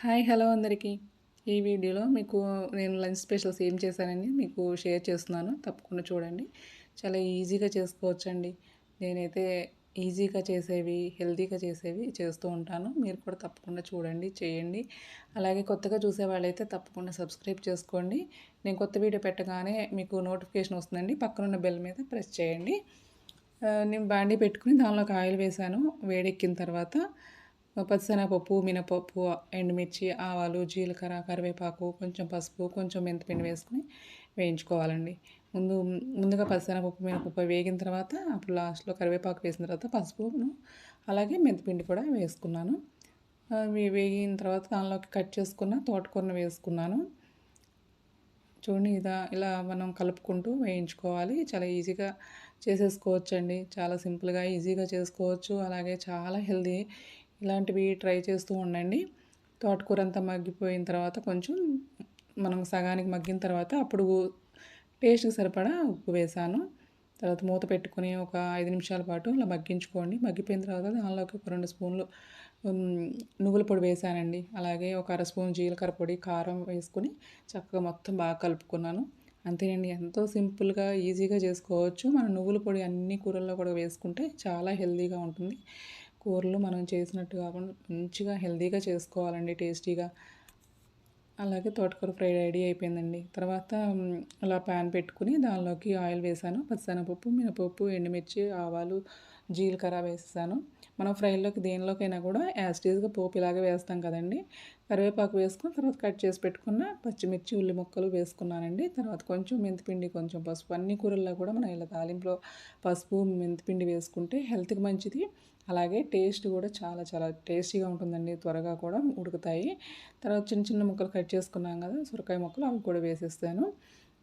Hi hello అందరికీ. ఈ వీడియోలో మీకు నేను లంచ్ స్పెషల్స్ ఏం చేశానని మీకు షేర్ చేస్తున్నాను. తప్పకుండా చూడండి. చాలా ఈజీగా చేసుకోవచ్చండి. నేనైతే ఈజీగా చేసేవి, హెల్తీగా చేసేవి చేస్తూ ఉంటాను. మీరు కూడా తప్పకుండా చూడండి, చేయండి. అలాగే కొత్తగా చూసేవాళ్ళైతే తప్పకుండా సబ్స్క్రైబ్ చేసుకోండి. నేను కొత్త వీడియో పెట్టగానే మీకు నోటిఫికేషన్ వస్తుందండి. పక్కనున్న బెల్ మీద ప్రెస్ చేయండి. నేను బాండీ పెట్టుకుని దానిలోకి ఆయిల్ వేశాను. వేడెక్కిన తర్వాత పచ్చిశనగపప్పు, మినపప్పు, ఎండుమిర్చి, ఆవాలు, జీలకర్ర, కరివేపాకు, కొంచెం పసుపు, కొంచెం మెంతిపిండి వేసుకొని వేయించుకోవాలండి. ముందుగా పచ్చిశనగపప్పు, మినపప్పు వేగిన తర్వాత అప్పుడు లాస్ట్‌లో కరివేపాకు వేసిన తర్వాత పసుపును అలాగే మెంతిపిండి కూడా వేసుకున్నాను. అవి వేగిన తర్వాత దానిలోకి కట్ చేసుకున్న తోటకూరను వేసుకున్నాను. చూడండి ఇలా మనం కలుపుకుంటూ వేయించుకోవాలి. చాలా ఈజీగా చేసేసుకోవచ్చండి. చాలా సింపుల్‌గా, ఈజీగా చేసుకోవచ్చు. అలాగే చాలా హెల్తీ. ఇలాంటివి ట్రై చేస్తూ ఉండండి. తోటకూర అంతా మగ్గిపోయిన తర్వాత కొంచెం మనం సగానికి మగ్గిన తర్వాత అప్పుడు టేస్ట్‌కి సరిపడా ఉప్పు వేశాను. తర్వాత మూత పెట్టుకొని ఒక 5 నిమిషాల పాటు అలా మగ్గించుకోండి. మగ్గిపోయిన తర్వాత దానిలోకి ఒక 2 స్పూన్లు నువ్వుల పొడి వేశానండి. అలాగే ఒక అర స్పూన్ జీలకర్ర పొడి, కారం వేసుకొని చక్కగా మొత్తం బాగా కలుపుకున్నాను. అంతేనండి. ఎంతో సింపుల్‌గా, ఈజీగా చేసుకోవచ్చు. మనం నువ్వుల పొడి అన్ని కూరల్లో కూడా వేసుకుంటే చాలా హెల్తీగా ఉంటుంది. కూరలు మనం చేసినట్టు కాకుండా మంచిగా హెల్తీగా చేసుకోవాలండి టేస్టీగా. అలాగే తోటకూర ఫ్రై రెడీ అయిపోయిందండి. తర్వాత అలా ప్యాన్ పెట్టుకుని దానిలోకి ఆయిల్ వేశాను. పచ్చిశనగపప్పు, మినపప్పు, ఎండుమిర్చి, ఆవాలు, జీలకర్ర వేసేసాను. మనం ఫ్రైలోకి దేనిలోకైనా కూడా యాజ్ టీజ్‌గా పోపు ఇలాగే వేస్తాం కదండీ! కరివేపాకు వేసుకొని తర్వాత కట్ చేసి పెట్టుకున్న పచ్చిమిర్చి, ఉల్లి ముక్కలు వేసుకున్నానండి. తర్వాత కొంచెం మెంతిపిండి, కొంచెం పసుపు అన్ని కూరల్లో కూడా మనం ఇలా తాలింపులో పసుపు, మెంతిపిండి వేసుకుంటే హెల్త్‌కి మంచిది. అలాగే టేస్ట్ కూడా చాలా చాలా టేస్టీగా ఉంటుందండి. త్వరగా కూడా ఉడుకుతాయి. తర్వాత చిన్న చిన్న ముక్కలు కట్ చేసుకున్నాం కదా! సొరకాయ ముక్కలు అవి కూడా వేసేసాను.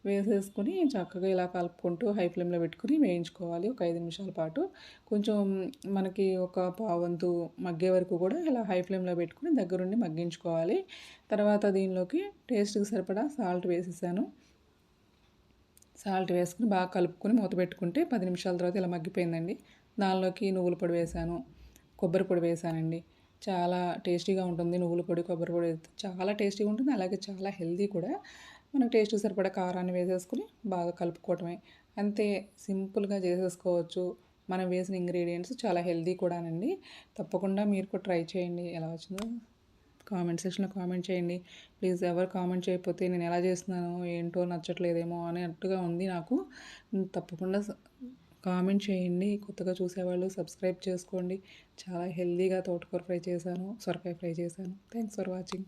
వేసేసుకొని చక్కగా ఇలా కలుపుకుంటూ హై ఫ్లేమ్‌లో పెట్టుకొని వేయించుకోవాలి ఒక 5 నిమిషాల పాటు. కొంచెం మనకి ఒక పావంతు మగ్గే వరకు కూడా ఇలా హై ఫ్లేమ్‌లో పెట్టుకొని దగ్గరుండి మగ్గించుకోవాలి. తర్వాత దీనిలోకి టేస్ట్‌కి సరిపడా సాల్ట్ వేసేసాను. సాల్ట్ వేసుకొని బాగా కలుపుకొని మూత పెట్టుకుంటే 10 నిమిషాల తర్వాత ఇలా మగ్గిపోయిందండి. దానిలోకి నువ్వుల పొడి వేశాను. కొబ్బరి పొడి వేశానండి. చాలా టేస్టీగా ఉంటుంది. నువ్వుల పొడి, కొబ్బరి పొడి వేస్తే చాలా టేస్టీగా ఉంటుంది. అలాగే చాలా హెల్తీ కూడా. మనకు టేస్ట్‌కి సరిపడా కారాన్ని వేసేసుకొని బాగా కలుపుకోవటమే. అంతే సింపుల్‌గా చేసేసుకోవచ్చు. మనం వేసిన ఇంగ్రీడియెంట్స్ చాలా హెల్తీ కూడానండి. తప్పకుండా మీరు కూడా ట్రై చేయండి. ఎలా వచ్చిందో కామెంట్ సెక్షన్‌లో కామెంట్ చేయండి. ప్లీజ్ ఎవరు కామెంట్ చేయకపోతే నేను ఎలా చేస్తున్నానో ఏంటో నచ్చట్లేదేమో అన్నట్టుగా ఉంది నాకు. తప్పకుండా కామెంట్ చేయండి. కొత్తగా చూసేవాళ్ళు సబ్స్క్రైబ్ చేసుకోండి. చాలా హెల్తీగా తోటకూర ఫ్రై చేశాను. సొరకాయ ఫ్రై చేశాను. Thanks for watching.